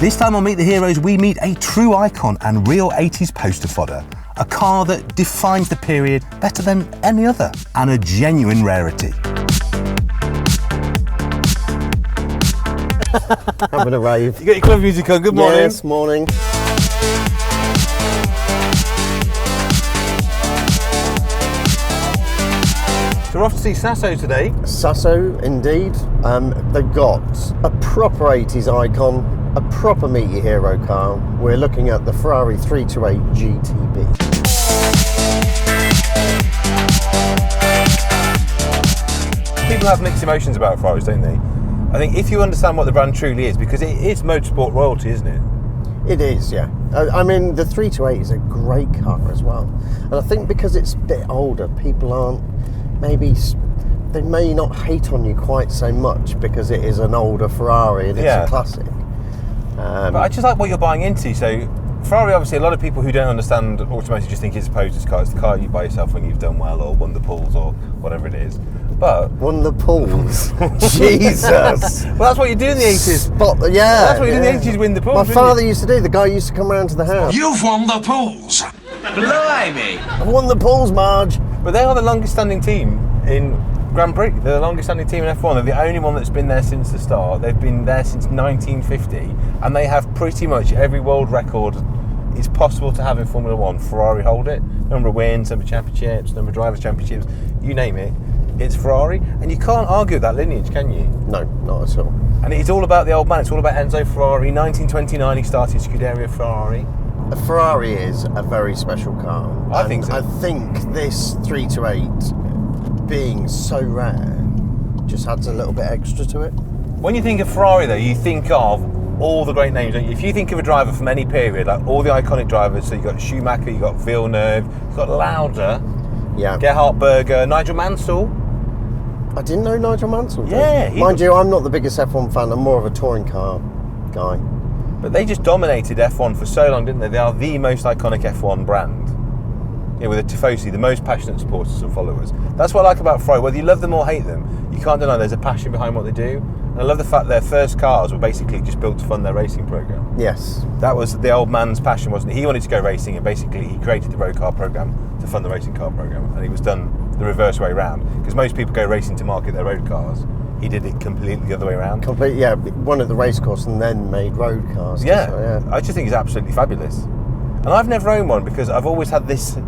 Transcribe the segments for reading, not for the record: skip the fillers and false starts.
This time on Meet the Heroes, we meet a true icon and real 80s poster fodder. A car that defines the period better than any other, and a genuine rarity. Having a rave. You got your club music on, good morning. Yes, morning. So we're off to see Sasso today. Sasso, indeed. They've got a proper 80s icon, a proper Meet Your Hero car. We're looking at the Ferrari 328 GTB. People have mixed emotions about Ferraris, don't they? I think if you understand what the brand truly is, because it is motorsport royalty, isn't it? It is, yeah. I mean, the 328 is a great car as well. And I think because it's a bit older, people aren't, they may not hate on you quite so much because it is an older Ferrari and it's a classic. But I just like what you're buying into. So Ferrari, obviously, a lot of people who don't understand automotive just think it's a poser's car. It's the car you buy yourself when you've done well or won the pools or whatever it is. But won the pools? Jesus! Well, that's what you do in the 80s. That's what you do in the 80s, win the pools. My father used to do. The guy used to come round to the house. You've won the pools! Blimey! I've won the pools, Marge. But they are the longest standing team in Grand Prix. They're the longest standing team in F1. They're the only one that's been there since the start. They've been there since 1950, and they have pretty much every world record it's possible to have in Formula One. Ferrari hold it. Number of wins, number of championships, number of drivers' championships, you name it. It's Ferrari, and you can't argue with that lineage, can you? No, not at all. And it's all about the old man. It's all about Enzo Ferrari. 1929, he started Scuderia Ferrari. A Ferrari is a very special car. I think so. I think this 328, being so rare, just adds a little bit extra to it. When you think of Ferrari, though, you think of all the great names, don't you? If you think of a driver from any period, like all the iconic drivers, so you've got Schumacher, you've got Villeneuve, you've got Lauda, Gerhard Berger, Nigel Mansell. I didn't know Nigel Mansell did. Yeah. Mind you, I'm not the biggest F1 fan. I'm more of a touring car guy. But they just dominated F1 for so long, didn't they? They are the most iconic F1 brand. Yeah, with the Tifosi, the most passionate supporters and followers. That's what I like about Ferrari. Whether you love them or hate them, you can't deny there's a passion behind what they do. And I love the fact their first cars were basically just built to fund their racing program. Yes. That was the old man's passion, wasn't it? He wanted to go racing, and basically he created the road car program to fund the racing car program. And it was done the reverse way around, because most people go racing to market their road cars. He did it completely the other way around. One at the racecourse and then made road cars. Yeah, I just think it's absolutely fabulous. And I've never owned one because I've always had this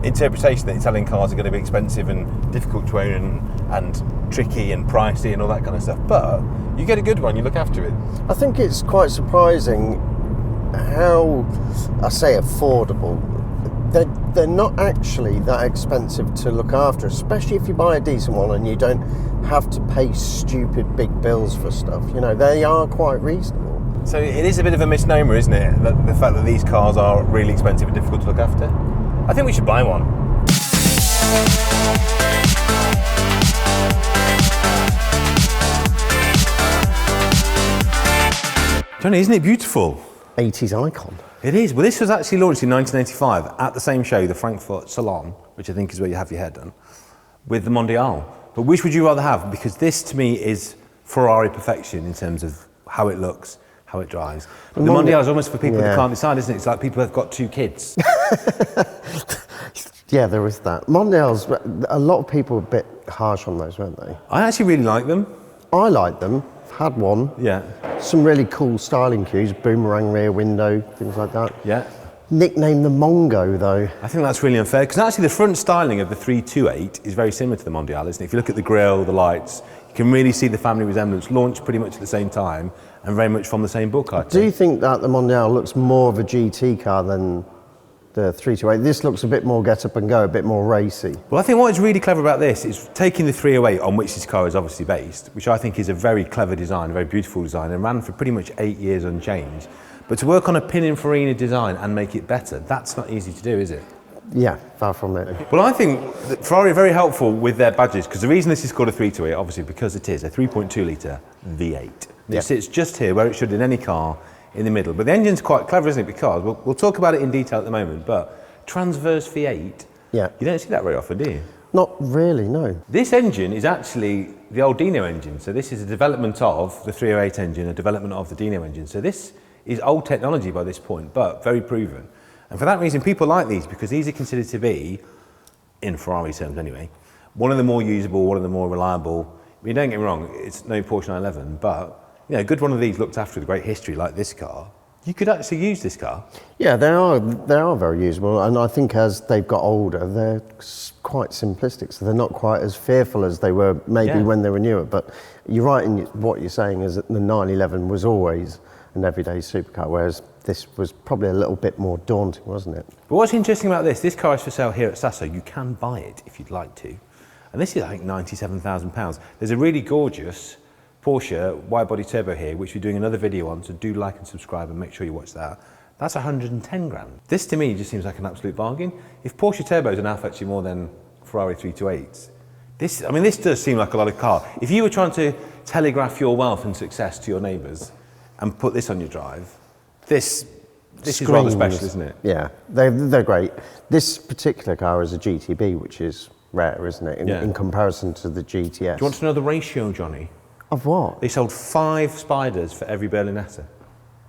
interpretation that Italian cars are going to be expensive and difficult to own and tricky and pricey and all that kind of stuff. But you get a good one, you look after it. I think it's quite surprising how, I say affordable, they're not actually that expensive to look after, especially if you buy a decent one and you don't have to pay stupid big bills for stuff. You know, they are quite reasonable. So it is a bit of a misnomer, isn't it? The fact that these cars are really expensive and difficult to look after. I think we should buy one. Johnny, isn't it beautiful? 80s icon. It is. Well, this was actually launched in 1985 at the same show, the Frankfurt Salon, which I think is where you have your hair done, with the Mondial. But which would you rather have? Because this, to me, is Ferrari perfection in terms of how it looks, how it drives. But the Mondial is almost for people that can't decide, isn't it? It's like people who've got two kids. Yeah, there is that. Mondials, a lot of people were a bit harsh on those, weren't they? I actually really like them. I like them. Had one. Yeah. Some really cool styling cues, boomerang rear window, things like that. Yeah. Nicknamed the Mongo, though. I think that's really unfair, because actually the front styling of the 328 is very similar to the Mondial, isn't it? If you look at the grille, the lights, you can really see the family resemblance, launched pretty much at the same time, and very much from the same book, I think. Do you think that the Mondial looks more of a GT car than the 328? This looks a bit more get up and go, a bit more racy. Well, I think what is really clever about this is taking the 308, on which this car is obviously based, which I think is a very clever design, a very beautiful design, and ran for pretty much 8 years unchanged. But to work on a Pininfarina design and make it better, that's not easy to do, is it? Yeah, far from it. Well, I think that Ferrari are very helpful with their badges, because the reason this is called a 328, obviously, because it is a 3.2 litre V8. It sits just here, where it should in any car, in the middle. But the engine's quite clever, isn't it? Because we'll talk about it in detail at the moment, but transverse V8, you don't see that very often, do you? Not really, no. This engine is actually the old Dino engine. So this is a development of the 308 engine, a development of the Dino engine. So this is old technology by this point, but very proven. And for that reason, people like these because these are considered to be, in Ferrari terms anyway, one of the more usable, one of the more reliable. I mean, don't get me wrong, it's no Porsche 911, but you know, a good one of these looked after with a great history like this car. You could actually use this car. Yeah, they are very usable, and I think as they've got older, they're quite simplistic, so they're not quite as fearful as they were maybe when they were newer. But you're right in what you're saying is that the 911 was always an everyday supercar, whereas this was probably a little bit more daunting, wasn't it? But what's interesting about this car is for sale here at Sasso. You can buy it if you'd like to. And this is, I think, £97,000. There's a really gorgeous Porsche wide-body turbo here, which we're doing another video on, so do like and subscribe and make sure you watch that. That's 110 grand. This to me just seems like an absolute bargain. If Porsche turbos are now fetching more than Ferrari 328s, this does seem like a lot of car. If you were trying to telegraph your wealth and success to your neighbours and put this on your drive, this is rather special, isn't it? Yeah, they're great. This particular car is a GTB, which is rare, isn't it, in comparison to the GTS. Do you want to know the ratio, Johnny? Of what? They sold 5 Spiders for every Berlinetta.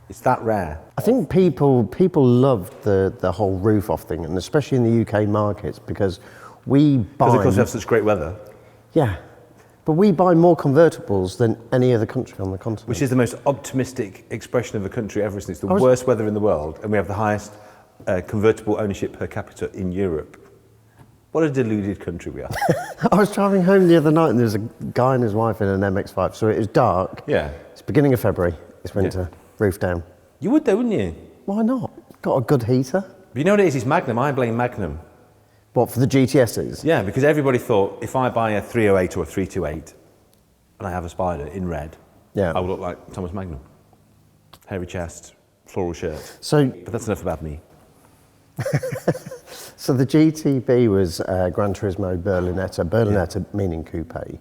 It's that rare. I think people loved the whole roof-off thing, and especially in the UK markets, because we buy... Because of course we have such great weather. Yeah, but we buy more convertibles than any other country on the continent. Which is the most optimistic expression of a country ever, since it's the worst weather in the world, and we have the highest convertible ownership per capita in Europe. What a deluded country we are. I was driving home the other night and there was a guy and his wife in an MX-5, so it was dark. Yeah. It's beginning of February, it's winter, roof down. You would though, wouldn't you? Why not? Got a good heater. But you know what it is? It's Magnum. I blame Magnum. What, for the GTSs? Yeah, because everybody thought if I buy a 308 or a 328 and I have a Spider in red, I will look like Thomas Magnum. Hairy chest, floral shirt. But that's enough about me. So the GTB was Gran Turismo Berlinetta meaning coupe.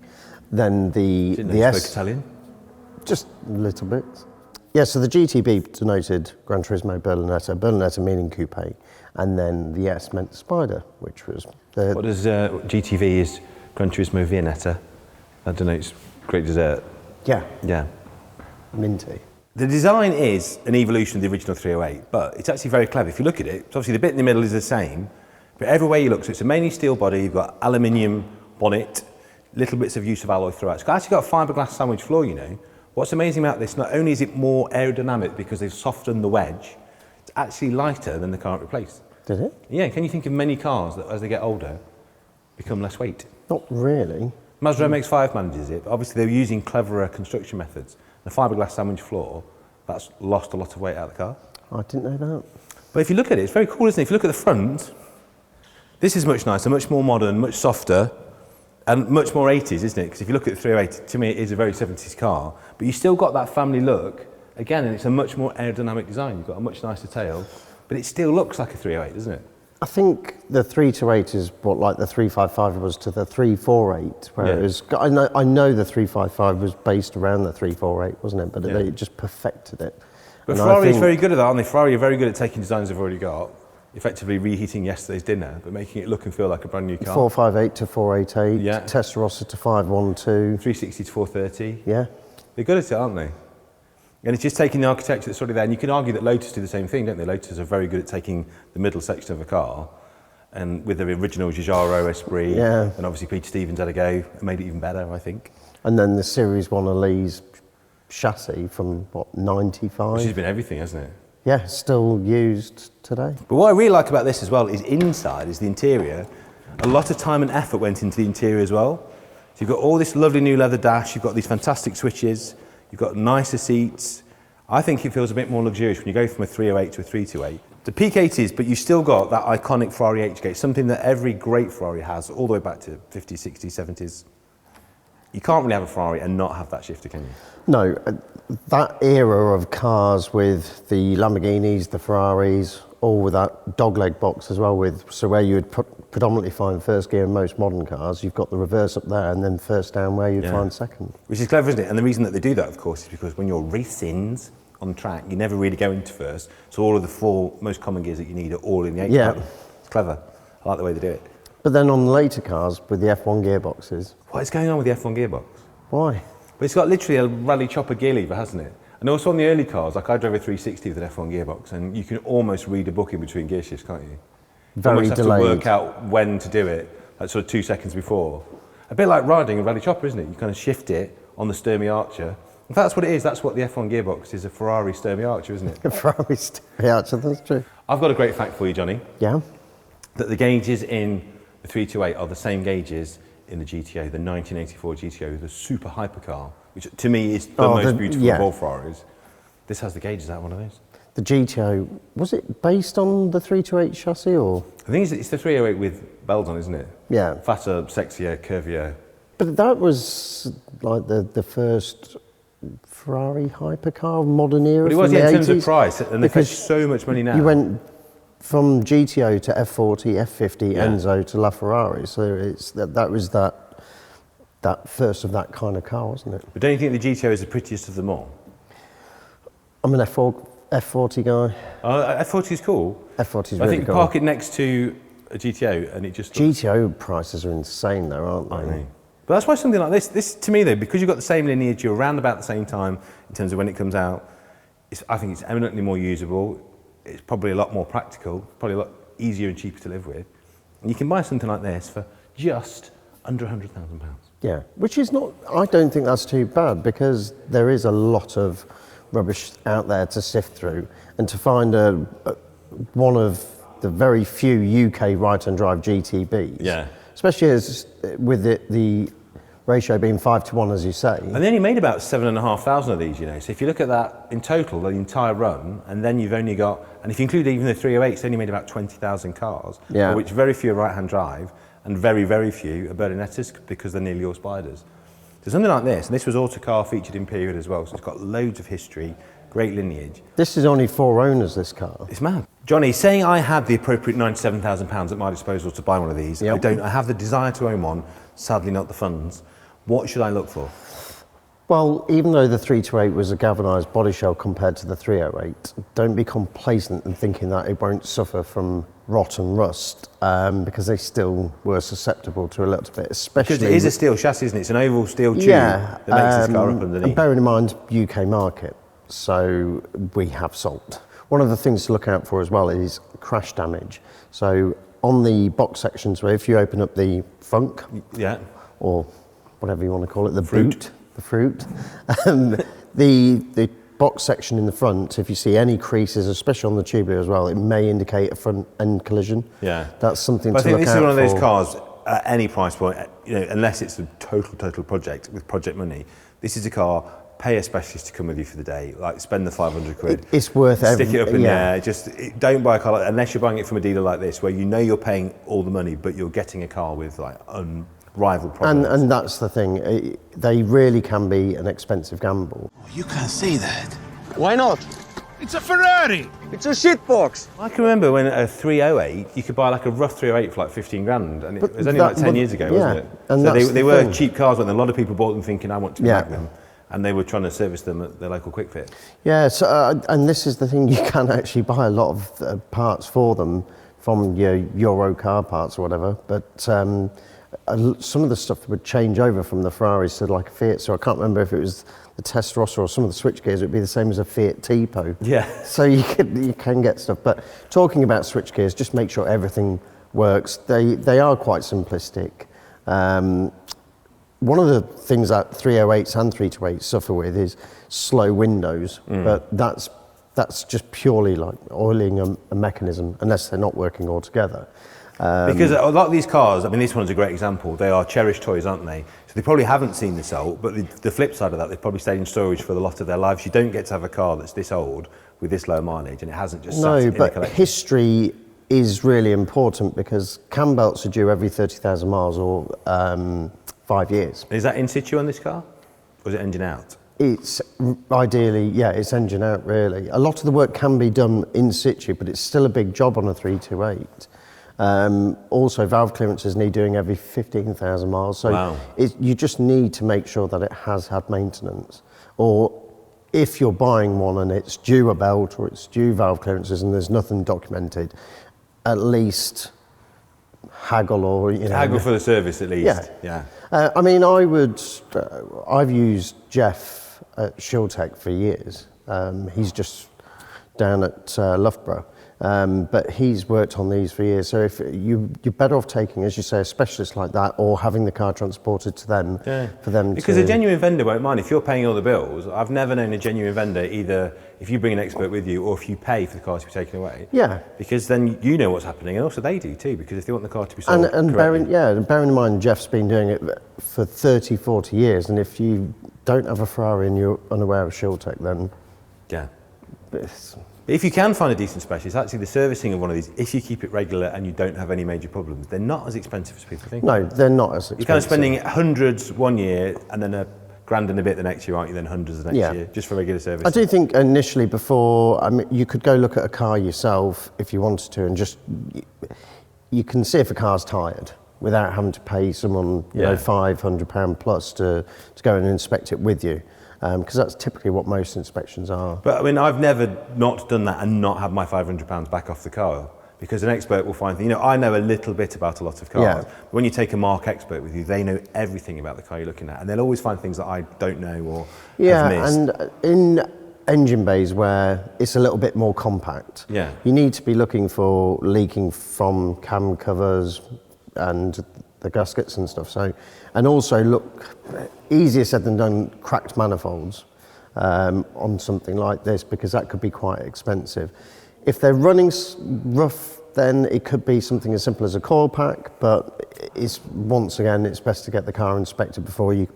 Then the S... Spoke Italian? Just a little bit. Yeah, so the GTB denoted Gran Turismo Berlinetta meaning coupe, and then the S meant Spider, which was the... What does GTV is Gran Turismo Viennetta? That denotes great dessert. Yeah. Yeah. Minty. The design is an evolution of the original 308, but it's actually very clever. If you look at it, obviously the bit in the middle is the same, but everywhere you look, so it's a mainly steel body, you've got aluminium bonnet, little bits of use of alloy throughout. It's actually got a fiberglass sandwich floor, you know. What's amazing about this, not only is it more aerodynamic because they've softened the wedge, it's actually lighter than the car it replaced. Did it? Yeah, can you think of many cars that as they get older, become less weight? Not really. Mazda MX-5 manages it, but obviously they're using cleverer construction methods. The fiberglass sandwich floor, that's lost a lot of weight out of the car. I didn't know that. But if you look at it, it's very cool, isn't it? If you look at the front, this is much nicer, much more modern, much softer, and much more 80s, isn't it? Because if you look at the 308, to me it is a very 70s car, but you still got that family look, again, and it's a much more aerodynamic design. You've got a much nicer tail, but it still looks like a 308, doesn't it? I think the 328 is what like the 355 was to the 348, where it was, I know the 355 was based around the 348, wasn't it? But they just perfected it. But Ferrari is very good at that, aren't they? Ferrari are very good at taking designs they've already got, effectively reheating yesterday's dinner, but making it look and feel like a brand new car. 458 to 488, Testarossa to 512. 360 to 430. Yeah. They're good at it, aren't they? And it's just taking the architecture that's already there. And you can argue that Lotus do the same thing, don't they? Lotus are very good at taking the middle section of a car, and with the original Giugiaro Esprit, and obviously Peter Stevens had a go and made it even better, I think. And then the Series 1 Elise chassis from, what, 95? Which has been everything, hasn't it? Yeah, still used today. But what I really like about this as well is inside, is the interior. A lot of time and effort went into the interior as well. So you've got all this lovely new leather dash, you've got these fantastic switches, you've got nicer seats. I think it feels a bit more luxurious when you go from a 308 to a 328. The peak 80s, but you've still got that iconic Ferrari H-gate, something that every great Ferrari has, all the way back to 50s, 60s, 70s. You can't really have a Ferrari and not have that shifter, can you? No, that era of cars with the Lamborghinis, the Ferraris, all with that dogleg box as well, so where you would predominantly find first gear in most modern cars, you've got the reverse up there and then first down where you'd find second. Which is clever, isn't it? And the reason that they do that, of course, is because when you're racing on track, you never really go into first, so all of the 4 most common gears that you need are all in the 8 pattern. It's clever. I like the way they do it. But then on the later cars with the F1 gearboxes... What is going on with the F1 gearbox? Why? But it's got literally a rally chopper gear lever, hasn't it? And also on the early cars, like I drove a 360 with an F1 gearbox, and you can almost read a book in between gear shifts, can't you? Very almost delayed. have to work out when to do it, like sort of 2 seconds before. A bit like riding a rally chopper, isn't it? You kind of shift it on the Sturmey Archer. In fact, that's what it is. That's what the F1 gearbox is, a Ferrari Sturmey Archer, isn't it? Ferrari Sturmey Archer, that's true. I've got a great fact for you, Johnny. Yeah? That the gauges in the 328 are the same gauges in the GTO, the 1984 GTO, the super hypercar, which to me is the most beautiful of all Ferraris. This has the gauges out of one of those. The GTO, was it based on the 328 chassis or? I think it's the 308 with bells on, isn't it? Yeah. Fatter, sexier, curvier. But that was like the first Ferrari hypercar modern era. But it was, from yeah, the in terms 80s, of price, and they fetch so much money now. You went from GTO to F40, F50, Enzo to LaFerrari, so it's that was that first of that kind of car, wasn't it? But don't you think the GTO is the prettiest of them all? I'm an F40 guy. F40 is cool. F40 is I really think cool. park it next to a GTO and it just looks... GTO prices are insane though, aren't they? I know. But that's why something like this to me though, because you've got the same lineage, you're around about the same time in terms of when it comes out, I think it's eminently more usable, it's probably a lot more practical, probably a lot easier and cheaper to live with. And you can buy something like this for just under £100,000. Yeah, which is not, I don't think that's too bad because there is a lot of rubbish out there to sift through, and to find one of the very few UK right-hand drive GTBs, especially as with the ratio being 5-to-1, as you say. And they only made about 7,500 of these, you know. So if you look at that in total, the entire run, and then you've only got, and if you include even the 308s, they only made about 20,000 cars, of which very few are right-hand drive, and very, very few are Berlinettas because they're nearly all Spiders. So something like this, and this was Autocar featured in period as well, so it's got loads of history, great lineage. This is only 4 owners, this car. It's mad. Johnny, saying I had the appropriate £97,000 at my disposal to buy one of these, I have the desire to own one, sadly not the funds. What should I look for? Well, even though the 328 was a galvanised body shell compared to the 308, don't be complacent in thinking that it won't suffer from rot and rust, because they still were susceptible to a little bit, especially... Because it is a steel chassis, isn't it? It's an oval steel tube that makes this car up underneath. And bearing in mind, UK market, so we have salt. One of the things to look out for as well is crash damage. So on the box sections, where if you open up the frunk, or whatever you want to call it, the fruit, the box section in the front, if you see any creases, especially on the tubular as well, it may indicate a front end collision. Yeah, that's something to look out for. I think this is one of those cars at any price point, you know, unless it's a total project with project money. This is a car. Pay a specialist to come with you for the day. Like spend the 500 quid. It's worth it. Stick it up in there. Just don't buy a car unless you're buying it from a dealer like this, where you know you're paying all the money, but you're getting a car with like unrivaled problems. And that's the thing. They really can be an expensive gamble. You can't say that. Why not? It's a Ferrari. It's a shitbox. I can remember when a 308, you could buy like a rough 308 for like 15 grand, and it was only like 10 years ago, wasn't it? And so they were cheap cars, and a lot of people bought them thinking, I want to back them. And they were trying to service them at their local quick fit. Yeah, so, and this is the thing, you can actually buy a lot of parts for them from your Euro car parts or whatever, but some of the stuff would change over from the Ferraris to like a Fiat, so I can't remember if it was the Testarossa or some of the switch gears, it would be the same as a Fiat Tipo. Yeah. So you can get stuff, but talking about switch gears, just make sure everything works. They are quite simplistic. One of the things that 308s and 328s suffer with is slow windows, but that's just purely like oiling a mechanism, unless they're not working all together. Because a lot of these cars, I mean, this one's a great example, they are cherished toys, aren't they? So they probably haven't seen this old, but the flip side of that, they've probably stayed in storage for the lot of their lives. You don't get to have a car that's this old with this low mileage, and it hasn't just sat in the collection. No, but history is really important, because cam belts are due every 30,000 miles or 5 years. Is that in situ on this car, or is it engine out? It's ideally, it's engine out really. A lot of the work can be done in situ, but it's still a big job on a 328. Also, valve clearances need doing every 15,000 miles. So you just need to make sure that it has had maintenance. Or if you're buying one and it's due a belt or it's due valve clearances and there's nothing documented, at least haggle or, haggle for the service at least. Yeah. I mean, I've used Jeff at Shieldtech for years, He's just down at Loughborough. But he's worked on these for years. So if you're better off taking, as you say, a specialist like that, or having the car transported to them for them because a genuine vendor won't mind if you're paying all the bills. I've never known a genuine vendor, either if you bring an expert with you or if you pay for the car to be taken away. Yeah. Because then you know what's happening, and also they do too, because if they want the car to be sold and bearing in mind, Jeff's been doing it for 30, 40 years, and if you don't have a Ferrari and you're unaware of ShieldTech, then if you can find a decent specialist, actually the servicing of one of these, if you keep it regular and you don't have any major problems, they're not as expensive as people think. No, they're not as expensive. You're kind of spending hundreds one year and then a grand and a bit the next year, aren't you? Then hundreds the next year, just for regular service. I do think initially you could go look at a car yourself if you wanted to, and just, you can see if a car's tired without having to pay someone, you know, £500 plus to go and inspect it with you. Because that's typically what most inspections are. But I mean, I've never not done that and not had my £500 back off the car, because an expert will find, I know a little bit about a lot of cars. But when you take a marque expert with you, they know everything about the car you're looking at, and they'll always find things that I don't know or have missed. And in engine bays where it's a little bit more compact, you need to be looking for leaking from cam covers and the gaskets and stuff. So, and also look, easier said than done, cracked manifolds on something like this, because that could be quite expensive. If they're running rough, then it could be something as simple as a coil pack, but once again, it's best to get the car inspected before you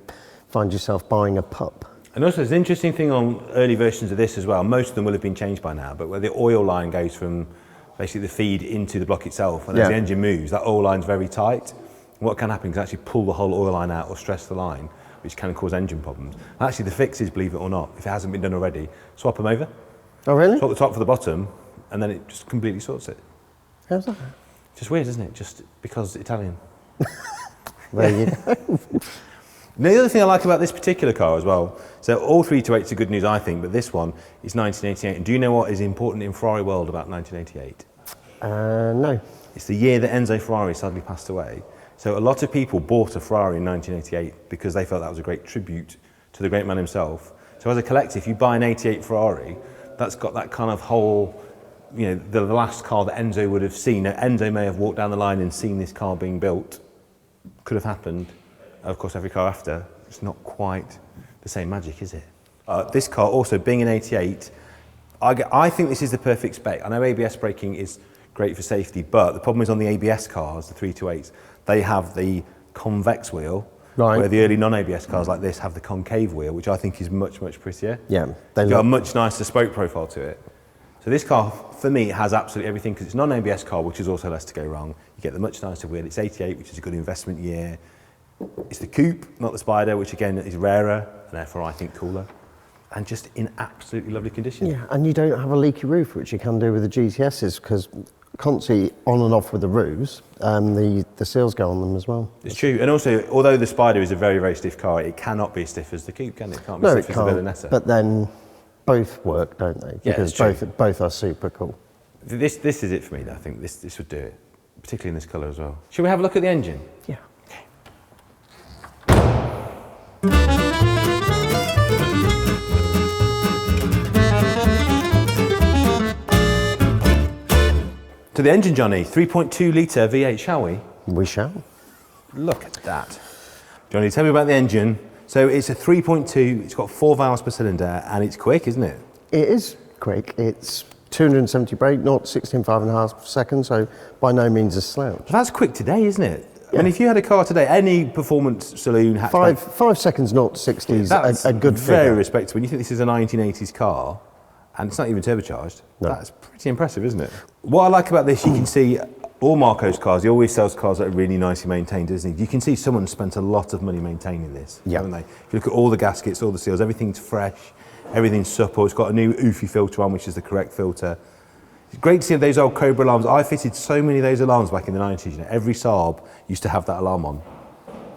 find yourself buying a pup. And also, there's an interesting thing on early versions of this as well. Most of them will have been changed by now, but where the oil line goes from basically the feed into the block itself, and as the engine moves, that oil line's very tight. What can happen is actually pull the whole oil line out or stress the line, which can cause engine problems. And actually, the fix is, believe it or not, if it hasn't been done already, swap them over. Oh, really? Swap the top for the bottom, and then it just completely sorts it. How's that? Just weird, isn't it? Just because it's Italian. There you go. Now, the other thing I like about this particular car as well, so all 328s are good news, I think, but this one is 1988. And do you know what is important in Ferrari world about 1988? No. It's the year that Enzo Ferrari sadly passed away. So a lot of people bought a Ferrari in 1988 because they felt that was a great tribute to the great man himself. So as a collector, if you buy an 88 Ferrari, that's got that kind of whole, the last car that Enzo would have seen. Now, Enzo may have walked down the line and seen this car being built. Could have happened. Of course, every car after, it's not quite the same magic, is it? This car also, being an 88, I think this is the perfect spec. I know ABS braking is great for safety, but the problem is on the ABS cars, the 328s, they have the convex wheel, where the early non-ABS cars like this have the concave wheel, which I think is much, much prettier. Yeah. They've got a much nicer spoke profile to it. So this car, for me, has absolutely everything, because it's a non-ABS car, which is also less to go wrong. You get the much nicer wheel. It's 88, which is a good investment year. It's the coupe, not the Spider, which again is rarer, and therefore I think cooler. And just in absolutely lovely condition. Yeah, and you don't have a leaky roof, which you can do with the GTSs, because constantly on and off with the roofs, the seals go on them as well. It's true, and also, although the Spider is a very, very stiff car, it cannot be as stiff as the coupe, can it? It can't be stiff as the Berlinetta. But then both work, don't they? Because both are super cool. This is it for me, though. I think this would do it, particularly in this colour as well. Shall we have a look at the engine? Yeah. To the engine, Johnny. 3.2 litre V8, shall we? We shall. Look at that. Johnny, tell me about the engine. So it's a 3.2, it's got 4 valves per cylinder, and it's quick, isn't it? It is quick. It's 270 brake, not 16.5 seconds, so by no means a slouch. That's quick today, isn't it? Yeah. I mean, if you had a car today, any performance saloon hatchback... 5 seconds, not 60 is a good figure. Very respectable. When you think this is a 1980s car, and it's not even turbocharged, that's pretty impressive, isn't it? What I like about this, you can see all Marco's cars, he always sells cars that are really nicely maintained, doesn't he? You can see someone spent a lot of money maintaining this, haven't they? If you look at all the gaskets, all the seals, everything's fresh, everything's supple. It's got a new OOFI filter on, which is the correct filter. It's great to see those old Cobra alarms. I fitted so many of those alarms back in the 90s. Every Saab used to have that alarm on.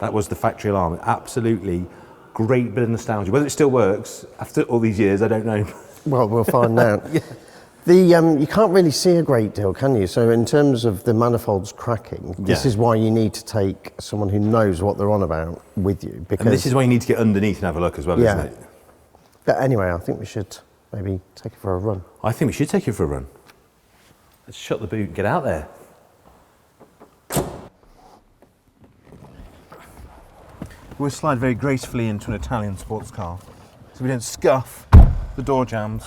That was the factory alarm. Absolutely great bit of nostalgia. Whether it still works after all these years, I don't know. Well, we'll find out. You can't really see a great deal, can you? So in terms of the manifolds cracking, this is why you need to take someone who knows what they're on about with you. Because and this is why you need to get underneath and have a look as well, isn't it? But anyway, I think we should Maybe take it for a run. I think we should take it for a run. Let's shut the boot and get out there. We'll slide very gracefully into an Italian sports car, so we don't scuff the door jambs.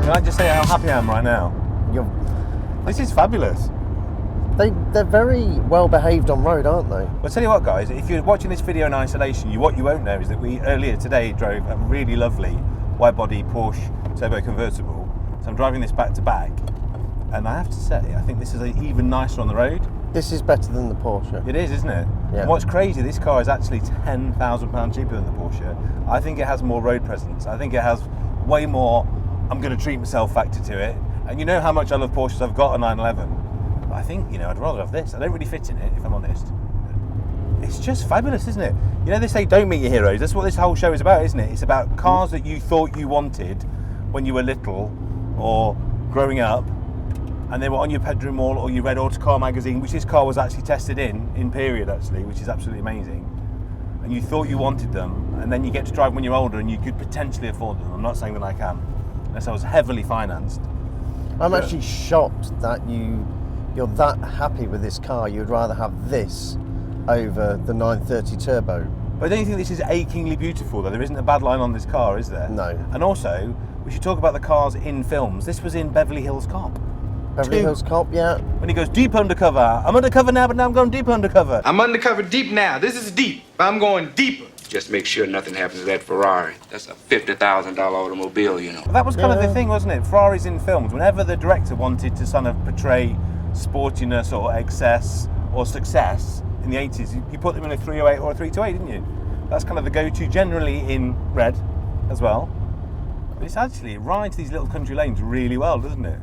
Can I just say how happy I am right now? This is fabulous. They're very well behaved on road, aren't they? Well, tell you what, guys, if you're watching this video in isolation, what you won't know is that we earlier today drove a really lovely wide-body Porsche turbo convertible. So I'm driving this back to back, and I have to say, I think this is even nicer on the road. This is better than the Porsche. It is, isn't it? Yeah. And what's crazy, this car is actually £10,000 cheaper than the Porsche. I think it has more road presence. I think it has way more I'm going to treat myself factor to it. And you know how much I love Porsches. I've got a 911. But I think, I'd rather have this. I don't really fit in it, if I'm honest. It's just fabulous, isn't it? You know, they say don't meet your heroes. That's what this whole show is about, isn't it? It's about cars that you thought you wanted when you were little or growing up, and they were on your bedroom wall, or you read Autocar magazine, which this car was actually tested in period, actually, which is absolutely amazing. And you thought you wanted them, and then you get to drive when you're older and you could potentially afford them. I'm not saying that I can, unless I was heavily financed. I'm actually shocked that you're that happy with this car. You'd rather have this over the 930 Turbo. But don't you think this is achingly beautiful, though? There isn't a bad line on this car, is there? No. And also, we should talk about the cars in films. This was in Beverly Hills Cop. Beverly Hills Cop, yeah. When he goes deep undercover. I'm undercover now, but now I'm going deep undercover. I'm undercover deep now. This is deep. I'm going deeper. Just make sure nothing happens to that Ferrari. That's a $50,000 automobile, you know. Well, that was kind of the thing, wasn't it? Ferraris in films, whenever the director wanted to sort of portray sportiness or excess or success in the 80s, you put them in a 308 or a 328, didn't you? That's kind of the go-to, generally in red as well. But it's actually, it rides these little country lanes really well, doesn't it?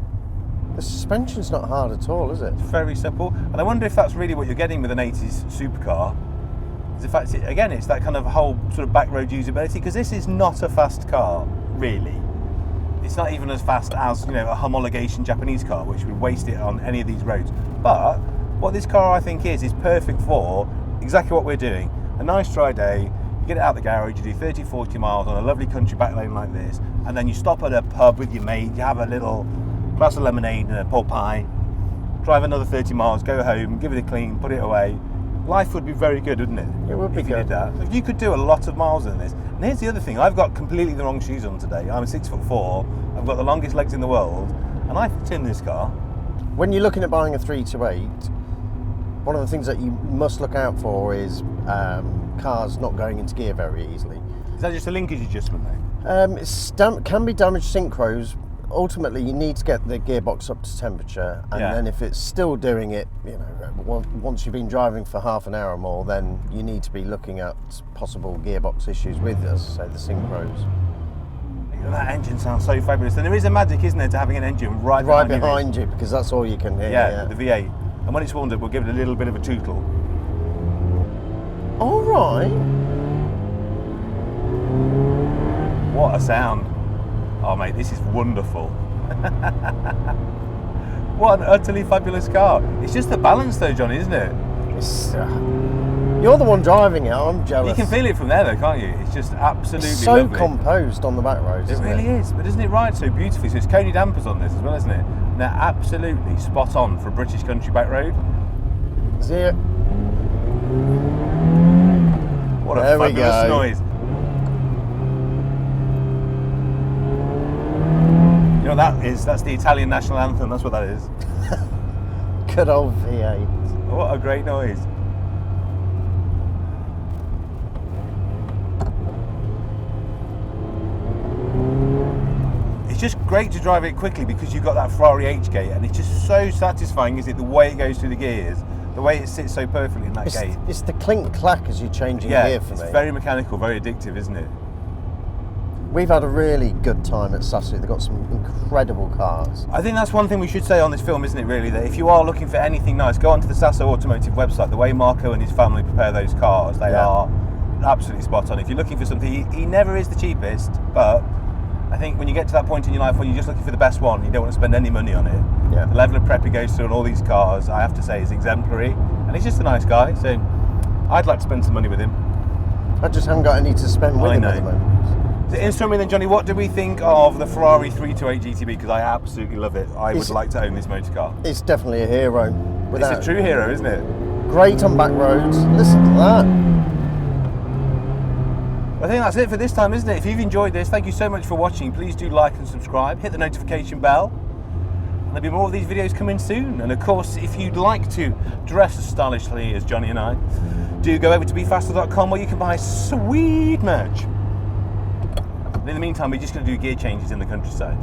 The suspension's not hard at all, is it? It's very simple. And I wonder if that's really what you're getting with an 80s supercar. In fact, again, it's that kind of whole sort of back road usability, because this is not a fast car, really. It's not even as fast as, a homologation Japanese car, which would waste it on any of these roads. But what this car, I think, is perfect for exactly what we're doing. A nice dry day, you get it out the garage, you do 30, 40 miles on a lovely country back lane like this, and then you stop at a pub with your mate, you have a little glass of lemonade and a pork pie, drive another 30 miles, go home, give it a clean, put it away. Life would be very good, wouldn't it? It would be if you did that. If you could do a lot of miles in this. And here's the other thing, I've got completely the wrong shoes on today. I'm 6'4", I've got the longest legs in the world, and I fit in this car. When you're looking at buying a 328, one of the things that you must look out for is cars not going into gear very easily. Is that just a linkage adjustment though? It can be damaged synchros. Ultimately, you need to get the gearbox up to temperature, and then if it's still doing it, once you've been driving for half an hour or more, then you need to be looking at possible gearbox issues with, as I say, the synchros. That engine sounds so fabulous. And there is a magic, isn't there, to having an engine right behind you, because that's all you can hear. Yeah, the V8. And when it's warmed up, we'll give it a little bit of a tootle. All right. What a sound. Oh mate, this is wonderful. What an utterly fabulous car. It's just the balance though, Johnny, isn't it? You're the one driving it, I'm jealous. You can feel it from there though, can't you? It's just absolutely so lovely. Composed on the back roads. It really is, but doesn't it ride so beautifully? So it's Cody dampers on this as well, isn't it? And they're absolutely spot on for a British country back road. See it? What a fabulous noise. You know what that is? That's the Italian national anthem, that's what that is. Good old V8. What a great noise. It's just great to drive it quickly because you've got that Ferrari H-gate, and it's just so satisfying, is it, the way it goes through the gears, the way it sits so perfectly in that gate. It's the clink-clack as you're changing gear for me. It's very mechanical, very addictive, isn't it? We've had a really good time at Sasso. They've got some incredible cars. I think that's one thing we should say on this film, isn't it, really? That if you are looking for anything nice, go onto the Sasso Automotive website. The way Marco and his family prepare those cars, they are absolutely spot on. If you're looking for something, he never is the cheapest, but I think when you get to that point in your life where you're just looking for the best one, you don't want to spend any money on it. Yeah. The level of prep he goes through on all these cars, I have to say, is exemplary. And he's just a nice guy, so I'd like to spend some money with him. I just haven't got any to spend with him at the moment. So instrument then, Johnny, what do we think of the Ferrari 328 GTB? Because I absolutely love it. I would like to own this motor car. It's definitely a hero. It's a true hero, isn't it? Great on back roads. Listen to that. I think that's it for this time, isn't it? If you've enjoyed this, thank you so much for watching. Please do like and subscribe. Hit the notification bell. And there'll be more of these videos coming soon. And of course, if you'd like to dress as stylishly as Johnny and I, do go over to BeFaster.com where you can buy sweet merch. And in the meantime, we're just going to do gear changes in the countryside.